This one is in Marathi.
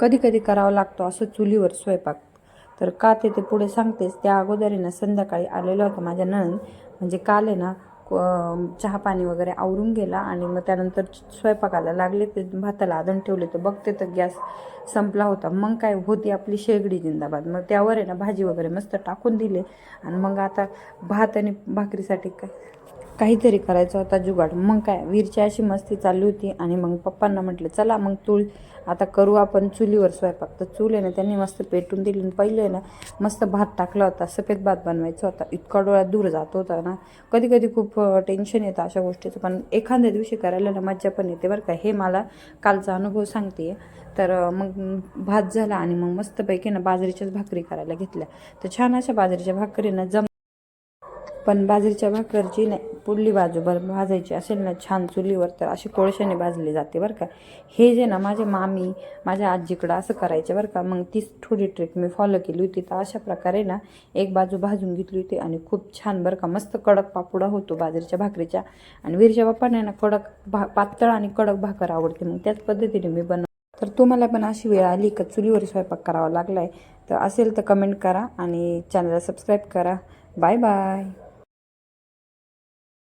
कधी कधी करावा लागतो असं चुलीवर स्वयंपाक. तर का ते पुढे सांगतेच. त्या अगोदर आहे ना संध्याकाळी आलेलं होतं माझ्या नणंद, म्हणजे काल आहे ना चहा पाणी वगैरे आवरून गेला आणि मग त्यानंतर स्वयंपाकाला लागले. ते भाताला आधण ठेवले तर बघते तर गॅस संपला होता. मग काय होती आपली शेगडी जिंदाबाद. मग त्यावर आहे ना भाजी वगैरे मस्त टाकून दिले आणि मग आता भात आणि भाकरीसाठी काहीतरी करायचा होता जुगाड. मग काय वीरची अशी मस्ती चालली होती आणि मग पप्पांना म्हटलं चला मग आता करू आपण चुलीवर स्वयंपाक. तर चूल आहे ना त्यांनी मस्त पेटून दिली आणि पहिले आहे ना मस्त भात टाकला होता. सफेद भात बनवायचा होता. इतका डोळ्यात दूर जात होता ना. कधी कधी खूप टेन्शन येतं अशा गोष्टीचं, पण एखाद्या दिवशी करायला ना मज्जा पण येते बरं का. हे मला कालचा अनुभव सांगते. तर मग भात झाला आणि मग मस्तपैकी ना बाजरीच्याच भाकरी करायला घेतल्या. तर छान अशा बाजरीच्या भाकरीनं पण बाजरीच्या भाकरची नाही पुढली बाजू भाजायची असेल ना छान चुलीवर तर अशी कोळशाने भाजली जाते बरं का. हे जे ना माझे मामी माझ्या आजीकडं असं करायचे बरं का. मग तीच थोडी ट्रिक मी फॉलो केली होती. तर अशा प्रकारे ना एक बाजू भाजून घेतली होती आणि खूप छान बरं का मस्त कडक पापुडा होतो बाजरीच्या भाकरीच्या. आणि वीरच्या बाप्पाने ना पातळ आणि कडक भाकर आवडते. मग त्याच पद्धतीने मी तर तुम्हाला पण अशी वेळ आली का चुलीवर स्वयंपाक करावा लागलाय तर असेल तर कमेंट करा आणि चॅनलला सबस्क्राईब करा. Bye bye.